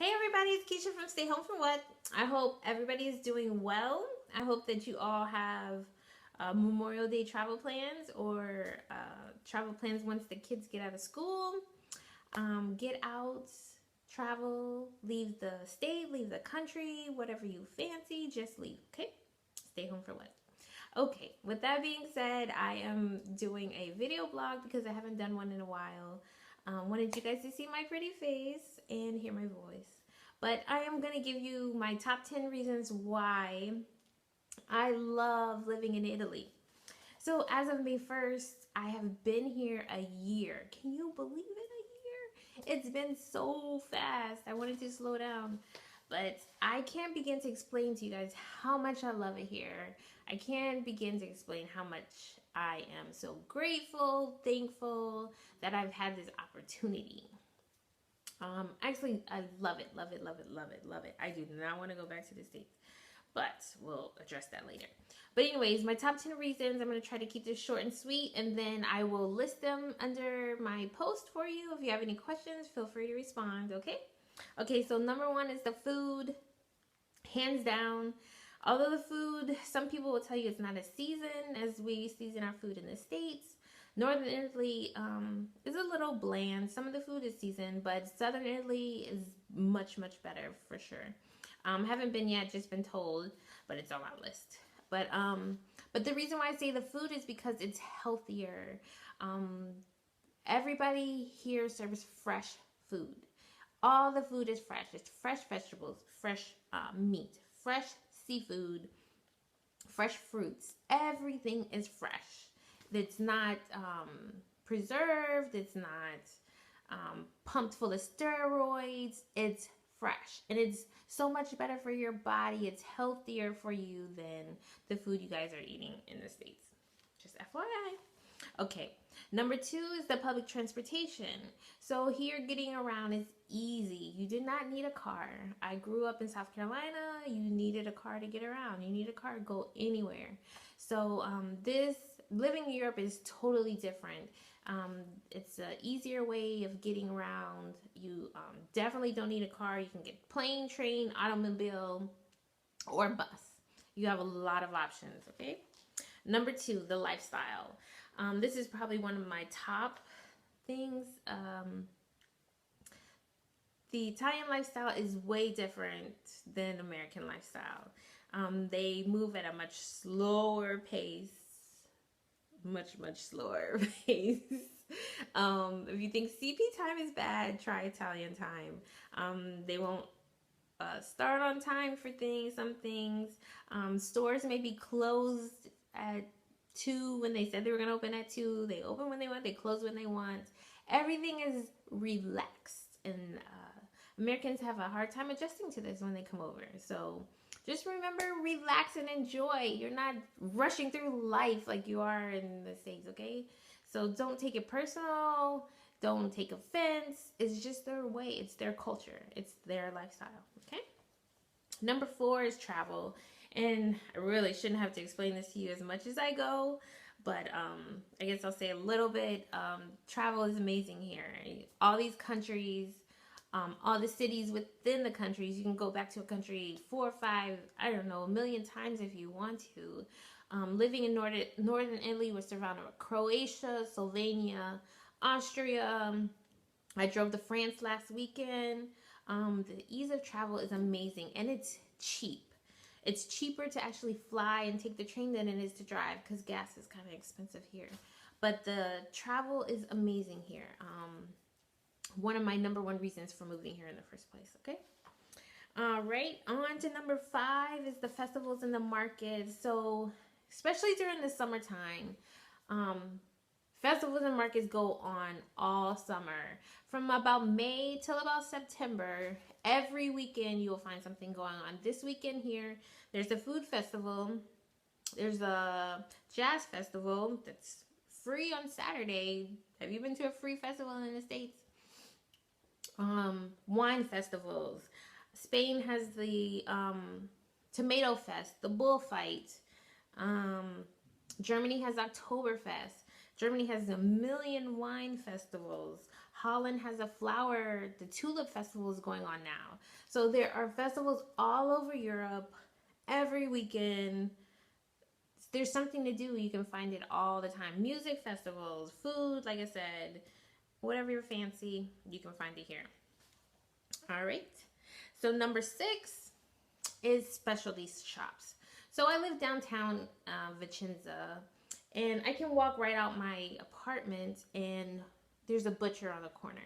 Hey everybody, it's Keisha from Stay Home for What. I hope everybody is doing well. I hope that you all have Memorial Day travel plans or travel plans once the kids get out of school. Get out, travel, leave the state, leave the country, whatever you fancy, just leave, okay? Stay home for what? Okay, with that being said, I am doing a video blog because I haven't done one in a while. Wanted you guys to see my pretty face and hear my voice. But I am going to give you my top 10 reasons why I love living in Italy. So, as of May 1st, I have been here a year. Can you believe it? A year? It's been so fast. I wanted to slow down. But I can't begin to explain to you guys how much I love it here. I can't begin to explain how much I am so grateful, thankful that I've had this opportunity. Actually, I love it, love it, love it, love it, love it. I do not want to go back to the States, but we'll address that later. But anyways, my top 10 reasons, I'm going to try to keep this short and sweet, and then I will list them under my post for you. If you have any questions, feel free to respond, okay? Okay, so number one is the food, hands down. Although the food, some people will tell you it's not a season as we season our food in the States. Northern Italy is a little bland. Some of the food is seasoned, but Southern Italy is much, much better for sure. Haven't been yet, just been told, but it's on my list. But the reason why I say the food is because it's healthier. Um, Everybody here serves fresh food. All the food is fresh. It's fresh vegetables, fresh meat, fresh seafood, fresh fruits. Everything is fresh. It's not preserved. It's not pumped full of steroids. It's fresh. And it's so much better for your body. It's healthier for you than the food you guys are eating in the States. Just FYI. Okay, number two is the public transportation. So here getting around is easy. You did not need a car. I grew up in South Carolina. You needed a car to get around. You need a car to go anywhere. So this living in Europe is totally different. It's an easier way of getting around. You definitely don't need a car. You can get plane, train, automobile, or bus. You have a lot of options, okay? Number two, the lifestyle. This is probably one of my top things. The Italian lifestyle is way different than American lifestyle. They move at a much slower pace, much slower pace. If you think CP time is bad, try Italian time. They won't start on time for things. Some things, stores may be closed at 2 when they said they were going to open at 2. They open when they want, they close when they want. Everything is relaxed, and Americans have a hard time adjusting to this when they come over. So just remember, relax and enjoy. You're not rushing through life like you are in the States, okay? So don't take it personal. Don't take offense. It's just their way. It's their culture. It's their lifestyle, okay? Number four is travel. And I really shouldn't have to explain this to you as much as I go, but I guess I'll say a little bit. Travel is amazing here. All these countries, all the cities within the countries, you can go back to a country 4 or 5, I don't know, a million times if you want to. Living in Northern Italy, we're surrounded by Croatia, Slovenia, Austria. I drove to France last weekend. The ease of travel is amazing, and it's cheap. It's cheaper to actually fly and take the train than it is to drive because gas is kind of expensive here. But the travel is amazing here. One of my number one reasons for moving here in the first place, okay? All right, on to number 5 is the festivals and the markets. So, especially during the summertime, festivals and markets go on all summer. From about May till about September, every weekend you'll find something going on. This weekend here, there's a food festival. There's a jazz festival that's free on Saturday. Have you been to a free festival in the States? Wine festivals. Spain has the Tomato Fest, the bullfight. Germany has Oktoberfest. Germany has a million wine festivals. Holland has a flower, the Tulip Festival is going on now. So there are festivals all over Europe every weekend. There's something to do. You can find it all the time. Music festivals, food, like I said, whatever you're fancy, you can find it here. All right. So number 6 is specialty shops. So I live downtown Vicenza, and I can walk right out my apartment, and there's a butcher on the corner.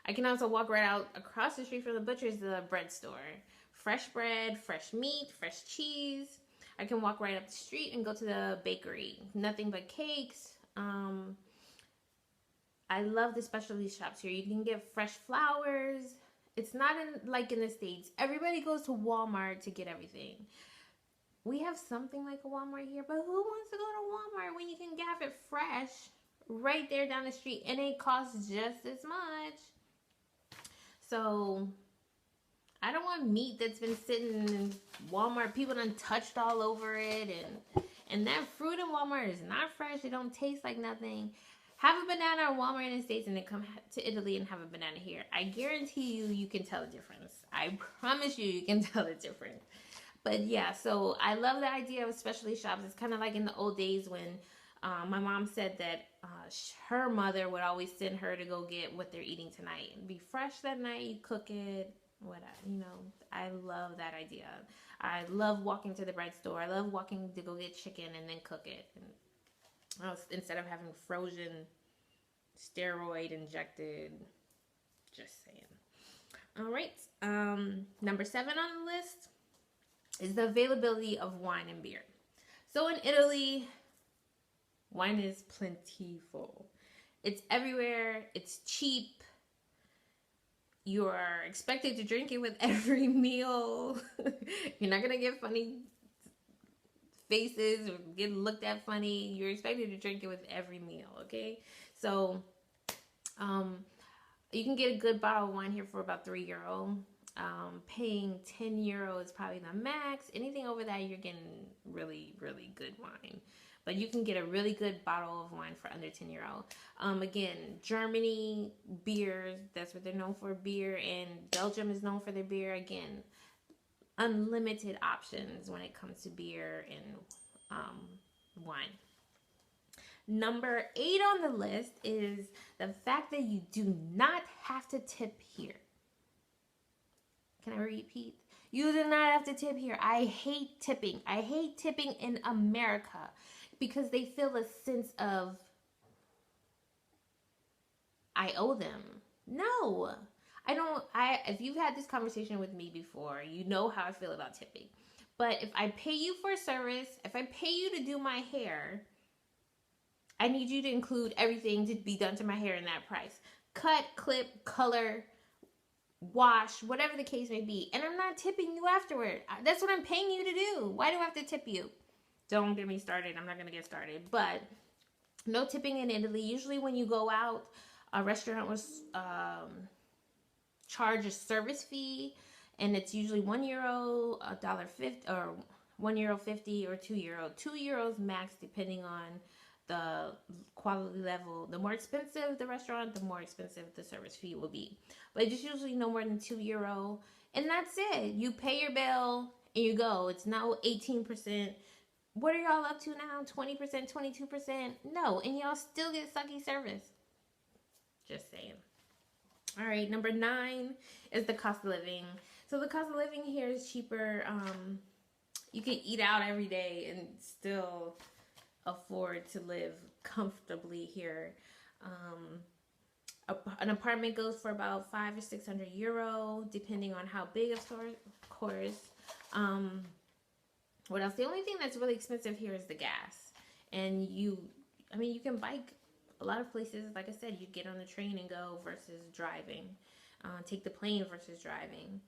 I can also walk right out across the street from the butcher's the bread store. Fresh bread, fresh meat, fresh cheese. I can walk right up the street and go to the bakery. Nothing but cakes. I love the specialty shops here. You can get fresh flowers. It's not like in the States. Everybody goes to Walmart to get everything. We have something like a Walmart here, but who wants to go to Walmart when you can have it fresh right there down the street and it costs just as much? So I don't want meat that's been sitting in Walmart. People done touched all over it, and that fruit in Walmart is not fresh. It don't taste like nothing. Have a banana at Walmart in the States and then come to Italy and have a banana here. I guarantee you can tell the difference. I promise you can tell the difference. But yeah, so I love the idea of specialty shops. It's kind of like in the old days when my mom said that her mother would always send her to go get what they're eating tonight. It'd be fresh that night, you cook it, whatever, you know. I love that idea. I love walking to the bread store. I love walking to go get chicken and then cook it. And instead of having frozen, steroid injected, just saying. All right, number 7 on the list is the availability of wine and beer. So in Italy, wine is plentiful. It's everywhere. It's cheap. You are expected to drink it with every meal. You're not going to get funny faces or get looked at funny. You're expected to drink it with every meal, okay? So you can get a good bottle of wine here for about €3. Paying €10 is probably the max. Anything over that, you're getting really, really good wine. But you can get a really good bottle of wine for under €10. Again, Germany, beer, that's what they're known for, beer. And Belgium is known for their beer. Again, unlimited options when it comes to beer and wine. Number 8 on the list is the fact that you do not have to tip here. Can I repeat? You do not have to tip here. I hate tipping. I hate tipping in America because they feel a sense of I owe them. No. If you've had this conversation with me before, you know how I feel about tipping. But if I pay you for a service, if I pay you to do my hair, I need you to include everything to be done to my hair in that price. Cut, clip, color, wash, whatever the case may be. And I'm not tipping you afterward. That's what I'm paying you to do. Why do I have to tip you? Don't get me started. I'm not going to get started. But no tipping in Italy. Usually when you go out, a restaurant will charge a service fee. And it's usually €1, $1.50, or €1.50 or €2. €2 max, depending on the quality level. The more expensive the restaurant, the more expensive the service fee will be. But it's usually no more than €2. And that's it. You pay your bill and you go. It's now 18%. What are y'all up to now? 20%, 22%? No. And y'all still get sucky service. Just saying. All right. Number 9 is the cost of living. So the cost of living here is cheaper. You can eat out every day and still afford to live comfortably here. An apartment goes for about €500 or €600, depending on how big, of course. What else? The only thing that's really expensive here is the gas. And you can bike a lot of places. Like I said, you get on the train and go versus driving. Take the plane versus driving.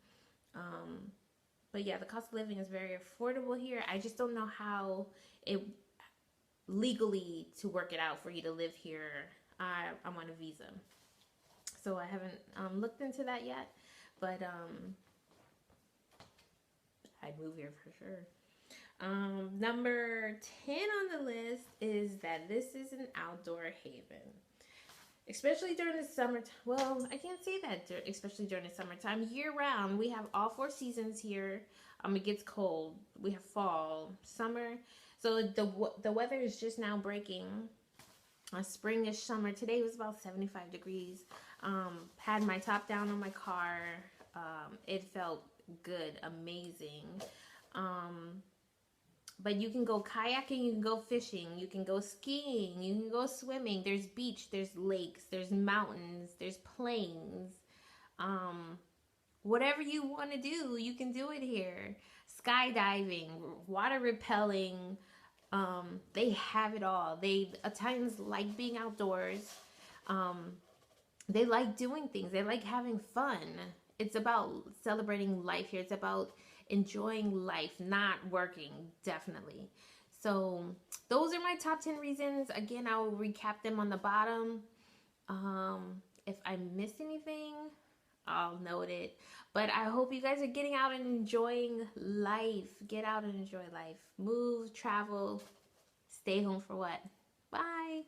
But yeah, the cost of living is very affordable here. I just don't know how it legally to work it out for you to live here. I'm on a visa, so I haven't looked into that yet, but I'd move here for sure. Number 10 on the list is that this is an outdoor haven. especially during the summertime. Well, I can't say that, especially during the summertime. Year round, we have all four seasons here. It gets cold. We have fall, summer. So the weather is just now breaking. Springish summer. Today was about 75 degrees. Had my top down on my car. It felt good, amazing. Um, but you can go kayaking, you can go fishing, you can go skiing, you can go swimming. There's beach, there's lakes, there's mountains, there's plains. Um, Whatever you want to do, you can do it here. Skydiving, water repelling, they have it all. Italians like being outdoors. Um, they like doing things. They like having fun. It's about celebrating life here. It's about enjoying life, not working, definitely. So those are my top 10 reasons. Again, I will recap them on the bottom. If I missed anything, I'll note it. But I hope you guys are getting out and enjoying life. Get out and enjoy life. Move, travel, stay home for what? Bye.